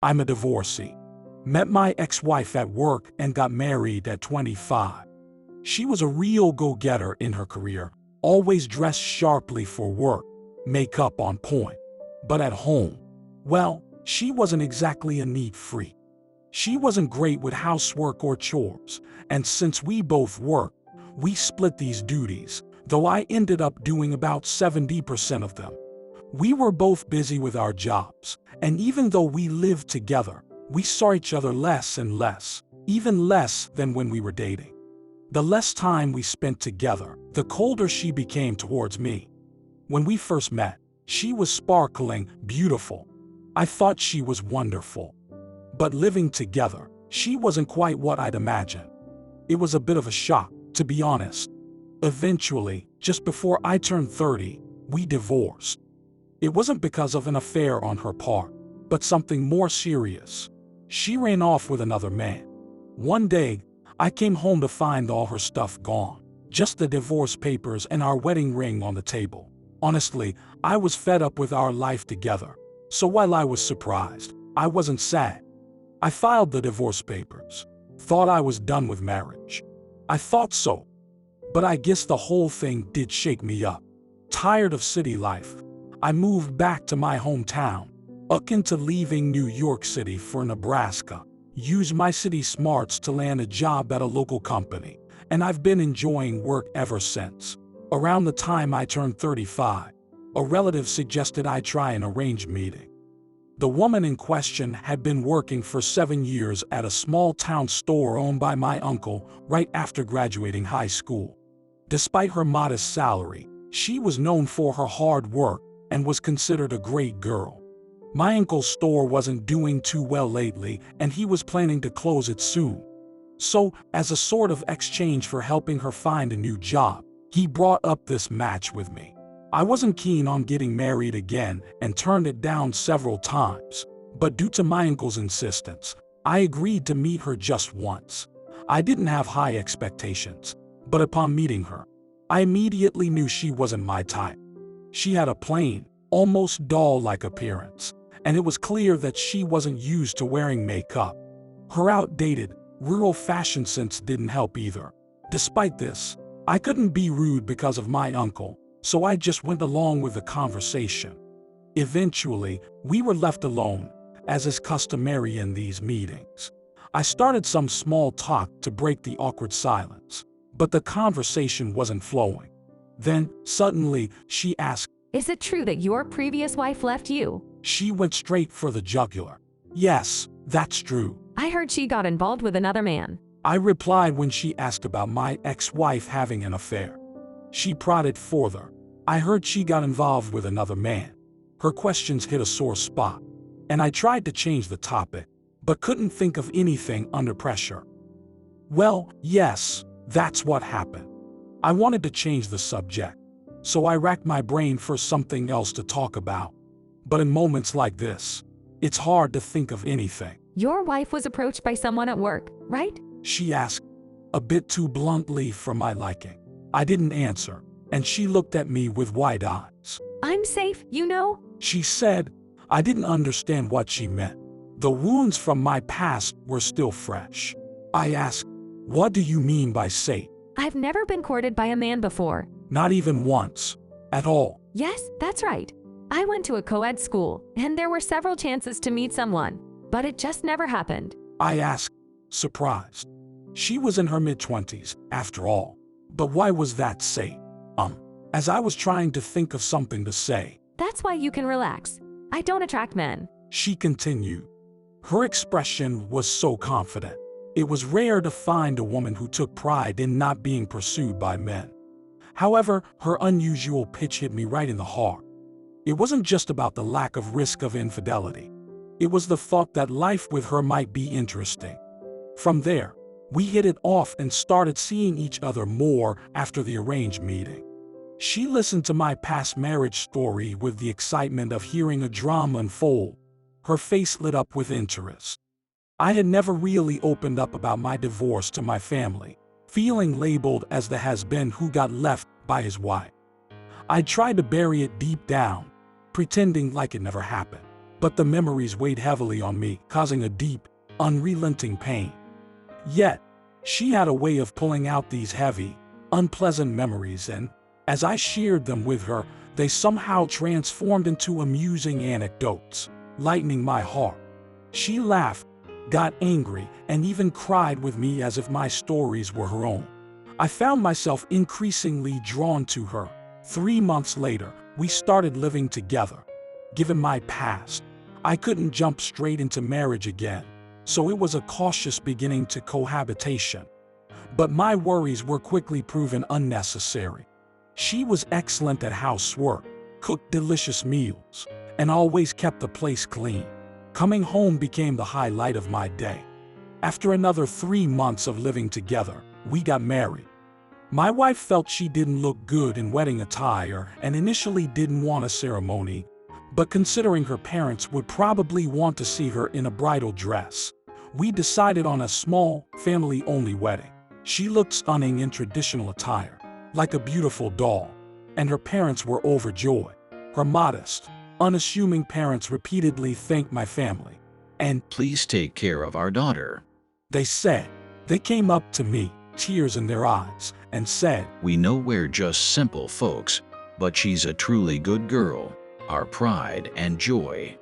I'm a divorcee. Met my ex-wife at work and got married at 25. She was a real go-getter in her career, always dressed sharply for work, makeup on point. But at home, well, she wasn't exactly a neat freak. She wasn't great with housework or chores, and since we both worked, we split these duties, though I ended up doing about 70% of them. We were both busy with our jobs, and even though we lived together, we saw each other less and less, even less than when we were dating. The less time we spent together, the colder she became towards me. When we first met, she was sparkling, beautiful. I thought she was wonderful. But living together, she wasn't quite what I'd imagined. It was a bit of a shock, to be honest. Eventually, just before I turned 30, we divorced. It wasn't because of an affair on her part, but something more serious. She ran off with another man. One day, I came home to find all her stuff gone, just the divorce papers and our wedding ring on the table. Honestly, I was fed up with our life together, so while I was surprised, I wasn't sad. I filed the divorce papers, thought I was done with marriage. I thought so, but I guess the whole thing did shake me up. Tired of city life, I moved back to my hometown, akin to leaving New York City for Nebraska. Used my city smarts to land a job at a local company, and I've been enjoying work ever since. Around the time I turned 35, a relative suggested I try an arranged meeting. The woman in question had been working for 7 years at a small-town store owned by my uncle right after graduating high school. Despite her modest salary, she was known for her hard work and was considered a great girl. My uncle's store wasn't doing too well lately, and he was planning to close it soon. So, as a sort of exchange for helping her find a new job, he brought up this match with me. I wasn't keen on getting married again and turned it down several times, but due to my uncle's insistence, I agreed to meet her just once. I didn't have high expectations, but upon meeting her, I immediately knew she wasn't my type. She had a plain, almost doll-like appearance, and it was clear that she wasn't used to wearing makeup. Her outdated, rural fashion sense didn't help either. Despite this, I couldn't be rude because of my uncle, so I just went along with the conversation. Eventually, we were left alone, as is customary in these meetings. I started some small talk to break the awkward silence, but the conversation wasn't flowing. Then, suddenly, she asked, "Is it true that your previous wife left you?" She went straight for the jugular. "Yes, that's true." "I heard she got involved with another man." I replied when she asked about my ex-wife having an affair. She prodded further. "I heard she got involved with another man." Her questions hit a sore spot, and I tried to change the topic, but couldn't think of anything under pressure. "Well, yes, that's what happened." I wanted to change the subject, so I racked my brain for something else to talk about. But in moments like this, it's hard to think of anything. "Your wife was approached by someone at work, right?" She asked, a bit too bluntly for my liking. I didn't answer, and she looked at me with wide eyes. "I'm safe, you know?" She said. I didn't understand what she meant. The wounds from my past were still fresh. I asked, "What do you mean by safe?" "I've never been courted by a man before." "Not even once? At all?" "Yes, that's right. I went to a co-ed school, and there were several chances to meet someone, but it just never happened." I asked, surprised. She was in her mid-20s, after all. But why was that safe? As I was trying to think of something to say. "That's why you can relax. I don't attract men." She continued. Her expression was so confident. It was rare to find a woman who took pride in not being pursued by men. However, her unusual pitch hit me right in the heart. It wasn't just about the lack of risk of infidelity. It was the thought that life with her might be interesting. From there, we hit it off and started seeing each other more after the arranged meeting. She listened to my past marriage story with the excitement of hearing a drama unfold. Her face lit up with interest. I had never really opened up about my divorce to my family, feeling labeled as the has-been who got left by his wife. I tried to bury it deep down, pretending like it never happened. but the memories weighed heavily on me, causing a deep, unrelenting pain. Yet, she had a way of pulling out these heavy, unpleasant memories, and as I shared them with her, they somehow transformed into amusing anecdotes, lightening my heart. She laughed, got angry, and even cried with me as if my stories were her own. I found myself increasingly drawn to her. 3 months later, we started living together. Given my past, I couldn't jump straight into marriage again, so it was a cautious beginning to cohabitation. But my worries were quickly proven unnecessary. She was excellent at housework, cooked delicious meals, and always kept the place clean. Coming home became the highlight of my day. After another 3 months of living together, we got married. My wife felt she didn't look good in wedding attire and initially didn't want a ceremony, but considering her parents would probably want to see her in a bridal dress, we decided on a small, family-only wedding. She looked stunning in traditional attire, like a beautiful doll, and her parents were overjoyed. Her modest, unassuming parents repeatedly thanked my family, and "Please take care of our daughter," they said. They came up to me, tears in their eyes, and said, "We know we're just simple folks, but she's a truly good girl, our pride and joy.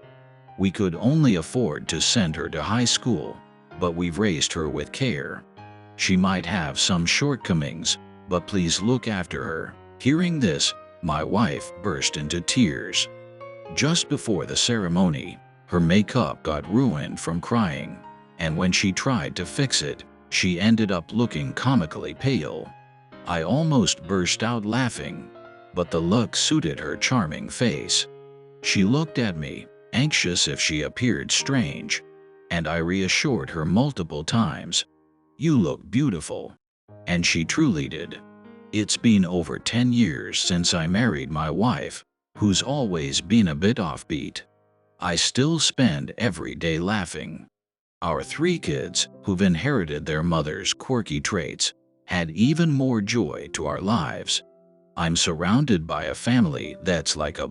We could only afford to send her to high school, but we've raised her with care. She might have some shortcomings, but please look after her." Hearing this, my wife burst into tears. Just before the ceremony, her makeup got ruined from crying, and when she tried to fix it, she ended up looking comically pale. I almost burst out laughing, but the look suited her charming face. She looked at me, anxious if she appeared strange, and I reassured her multiple times, "You look beautiful." And she truly did. It's been over 10 years since I married my wife, who's always been a bit offbeat. I still spend every day laughing. Our 3 kids, who've inherited their mother's quirky traits, add even more joy to our lives. I'm surrounded by a family that's like a